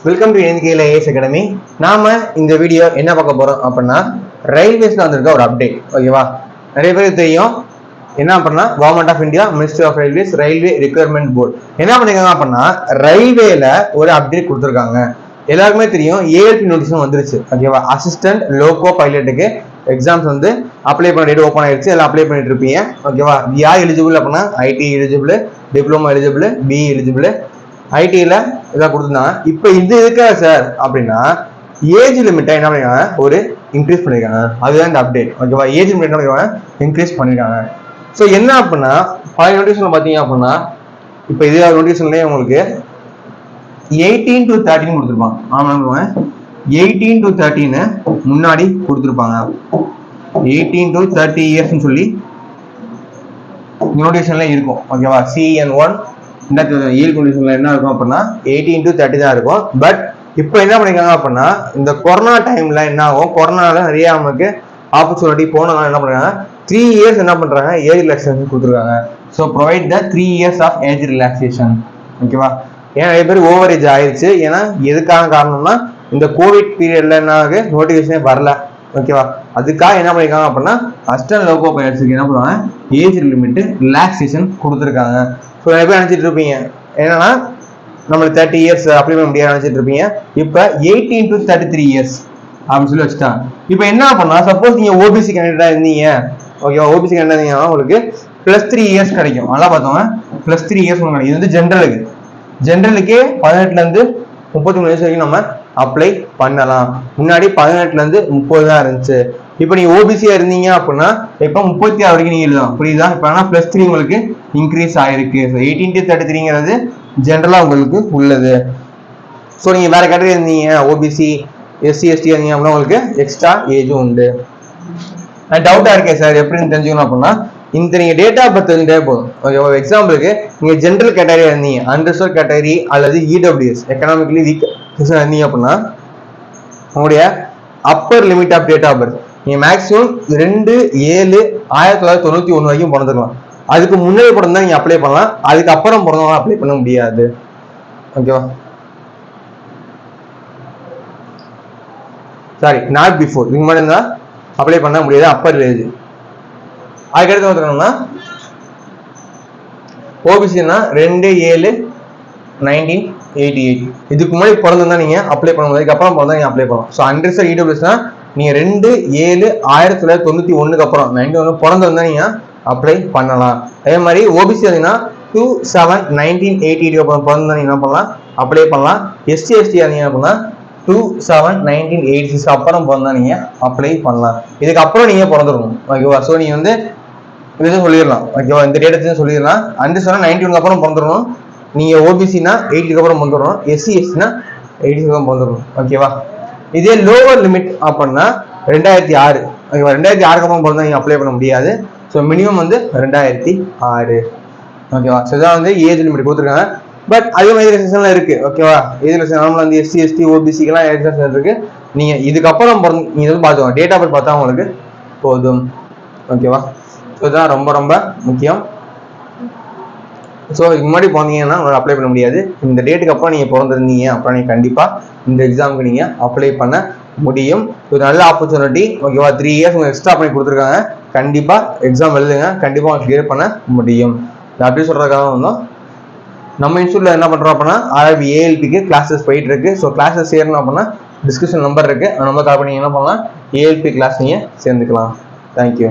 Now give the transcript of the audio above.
Welcome to NKL IAS academy. நாம இந்த video என்ன பார்க்க போறோம் அப்படின்னா, ரயில்வேஸ்ல வந்திருக்க ஒரு அப்டேட். ஓகேவா, நிறைய பேருக்கு தெரியும் என்ன அப்படின்னா, government of India, ministry of railways, railway requirement board என்ன பண்ணிருக்காங்க அப்படின்னா, ரயில்வேல ஒரு அப்டேட் கொடுத்துருக்காங்க. எல்லாருக்குமே தெரியும் ஏஎல்பி நோட்டிஸ் வந்துருச்சு. ஓகேவா, அசிஸ்டன்ட் லோகோ பைலட்டுக்கு எக்ஸாம்ஸ் வந்து அப்ளை பண்ண டேட் ஓப்பன் ஆயிடுச்சு. எல்லாம் அப்ளை பண்ணிட்டு இருப்பீங்க. ஓகேவா, யார் எலிஜிபிள் அப்படின்னா, IT eligible, diploma eligible, BE eligible, ஐடியில் இதாக கொடுத்துருந்தாங்க. இப்போ இது இருக்கா சார் அப்படின்னா, ஏஜ் லிமிட்டை என்ன பண்ணிருக்காங்க, ஒரு இன்க்ரீஸ் பண்ணியிருக்காங்க. அதுதான் இந்த அப்டேட். ஓகேவா, ஏஜ் லிமிட் என்ன பண்ணிருக்காங்க, இன்க்ரீஸ் பண்ணியிருக்காங்க. ஸோ என்ன அப்படின்னா, பழைய நோட்டிஃபிகேஷன் பார்த்தீங்க அப்படின்னா, இப்போ இது நோட்டிஃபிகேஷன்லேயே உங்களுக்கு 18 to 13 கொடுத்துருப்பாங்க. ஆமாம், 18 to 13 முன்னாடி கொடுத்துருப்பாங்க. 18 to 30 இயர்ஸ்ன்னு சொல்லி நோட்டிஃபிகேஷன்ல இருக்கும். ஓகேவா, CN1 ஏழு கண்டிஷன்ல என்ன இருக்கும் அப்படின்னா 18 to 30 தான் இருக்கும். பட் இப்போ என்ன பண்ணிருக்காங்க அப்படின்னா, இந்த கொரோனா டைம்ல என்ன ஆகும், கொரோனால நிறைய நமக்கு ஆப்பர்ச்சுனிட்டி போனதுனால என்ன பண்றாங்க, 3 years என்ன பண்றாங்க, ஏஜ் ரிலாக்ஸேஷன் கொடுத்துருக்காங்க. So provide the 3 years of age relaxation. ஓகேவா, ஏன்னா நிறைய பேர் ஓவர் ஏஜ் ஆயிடுச்சு. ஏன்னா எதுக்கான காரணம்னா, இந்த கோவிட் பீரியட்ல என்ன ஆகுது, நோட்டிஃபிகேஷனே வரல. ஓகேவா, அதுக்காக என்ன பண்ணிருக்காங்க அப்படின்னா, அசிஸ்டன்ட் லோகோ பைலட்ஸ்க்கு என்ன பண்ணுவாங்க, ஏஜ் லிமிட் ரிலாக்ஸேஷன் கொடுத்துருக்காங்க. ஸோ நிறைய பேர் நினச்சிட்டு இருப்பீங்க என்னன்னா, நம்மளுக்கு 30 years அப்ளை பண்ண முடியாது நினச்சிட்டு இருப்பீங்க. இப்போ 18 to 33 years அப்படின்னு சொல்லி வச்சுட்டாங்க. இப்போ என்ன பண்ணா, சப்போஸ் நீங்க ஓபிசி கேண்டிடேட்டா இருந்தீங்க, ஓகேவா, ஓபிசி கேண்டிடேட் இருந்தீங்கன்னா உங்களுக்கு +3 years கிடைக்கும். நல்லா பார்த்தோங்க, +3 years கிடைக்கும். இது வந்து ஜென்ரலுக்கே 18ல இருந்து 33 வயசு வரைக்கும் நம்ம அப்ளை பண்ணலாம். முன்னாடி 18ல இருந்து 30 தான் இருந்துச்சு. இப்போ நீங்க ஓபிசியா இருந்தீங்க அப்படின்னா இப்போ 36 வரைக்கும் நீங்க எழுதலாம். புரியுதா? இப்போ ஆனால் +3 உங்களுக்கு இன்க்ரீஸ் ஆயிருக்கு. 18 to 33ங்கிறது ஜென்ரலா உங்களுக்கு உள்ளது. ஸோ நீங்க வேற கேட்டகரி இருந்தீங்க, ஓபிசி, எஸ்சி, எஸ்டி இருந்தீங்க அப்படின்னா உங்களுக்கு எக்ஸ்ட்ரா ஏஜும் உண்டு. டவுட்டா இருக்கேன் சார் எப்படின்னு தெரிஞ்சுக்கணும் அப்படின்னா, இந்த நீங்க டேட் ஆஃப் பர்த் இருந்தே போதும். ஓகேவா, எக்ஸாம்பிளுக்கு நீங்க ஜென்ரல் கேட்டகரியா இருந்தீங்க, அன்ரிசர்வ் கேட்டகரி அல்லது இடபிள்யூஎஸ் எக்கனாமிக்கலி வீக் இருந்தீங்க அப்படின்னா, உங்களுடைய upper limit of date of birth நீங்க மேக்ஸிமம் 2/7/1991 வரைக்கும் பிறந்துக்கலாம். அதுக்கு முன்னாடி பிறந்தா நீங்க அப்ளை பண்ணலாம். அதுக்கப்புறம் பிறந்தவங்க அப்ளை பண்ண முடியாது. ஓகேவா, சாரி, நாட் பிஃபோர், இதுக்கு முன்னாடி இருந்தா அப்ளை பண்ண முடியாது, அப்பர் ஏஜ். அதுக்கடுத்து பார்த்தோம்னா ஓபிசினா 2/7/1988 இதுக்கு முன்னாடி பிறந்திருந்தா நீங்க அப்ளை பண்ண முடியாது, அதுக்கப்புறம் பிறந்தா நீங்க அப்ளை பண்ணலாம். ஸோ அன்ரிசர்வ் இடபிள்யூஎஸ்னா நீங்க 2/7/1991 அப்புறம் 91 பிறந்திருந்தா நீங்க அப்ளை பண்ணலாம். அதே மாதிரி ஓபிசி இருந்தீங்கன்னா 2/7/1988 அப்புறம் பிறந்தா நீங்க என்ன பண்ணலாம், அப்ளை பண்ணலாம். எஸ்சி எஸ்டி இருந்தீங்க அப்படின்னா 2/7/1986 அப்புறம் பிறந்தா நீங்க அப்ளை பண்ணலாம். இதுக்கப்புறம் நீங்க பிறந்துடணும். ஓகேவா, ஸோ நீங்க வந்து இது சொல்லிடலாம். ஓகேவா, இந்த டேட்டத்தையும் சொல்லிடலாம். அன்ரிசர்வ்னா 91 அப்புறம் பிறந்துடணும். நீங்க ஓபிசினா 80 அப்புறம் பிறந்துடணும். எஸ்சி எஸ்டினா 80 அப்புறம் பிறந்துடணும். ஓகேவா, இதே லோவர் லிமிட் அப்படின்னா 2006. ஓகேவா, 2006 அப்புறம் பிறந்தா நீங்க அப்ளை பண்ண முடியாது. ஸோ மினிமம் வந்து 2006. ஓகேவா, ஸோ இதான் வந்து ஏஜ் லிமிட் கொடுத்துருக்காங்க. பட் அதே மாதிரி ரிசர்வேஷன்லாம் இருக்கு. ஓகேவா, ஏஜ் ரிசர்வேஷன் வந்து எஸ்சி எஸ்டி ஓபிசிக்கெல்லாம் ஏஜ் ரிசர்வேஷன் இருக்கு. நீங்க இதுக்கப்புறம் நீங்க வந்து பார்த்துக்கோங்க, டேட் ஆஃப் பர்த் பார்த்தா உங்களுக்கு போதும். ஓகேவா, ஸோ இதுதான் ரொம்ப ரொம்ப முக்கியம். ஸோ இதுக்கு முன்னாடி பிறந்தீங்கன்னா உங்களுக்கு அப்ளை பண்ண முடியாது. இந்த டேட்டுக்கு அப்புறம் நீங்கள் பிறந்திருந்தீங்க அப்புறம் நீங்கள் கண்டிப்பாக இந்த எக்ஸாமுக்கு நீங்கள் அப்ளை பண்ண முடியும். இது நல்ல ஆப்பர்ச்சுனிட்டி. ஓகேவா, 3 years உங்களுக்கு எக்ஸ்ட்ரா பண்ணி கொடுத்துருக்காங்க. கண்டிப்பாக எக்ஸாம் எழுதுங்க, கண்டிப்பாக உங்களுக்கு கிளியர் பண்ண முடியும். அப்படி சொல்கிறதுக்காக வந்தோம். நம்ம இன்ஸ்டியூட்டில் என்ன பண்ணுறோம் அப்படின்னா, RRB ALPக்கு கிளாஸஸ் போயிட்டு இருக்கு. ஸோ கிளாஸஸ் சேரணும் அப்படின்னா டிஸ்கிரிப்ஷன் நம்பர் இருக்கு, அந்த நம்பர் கால் பண்ணி என்ன பண்ணலாம், ALP கிளாஸ் நீங்கள் சேர்ந்துக்கலாம். தேங்க்யூ.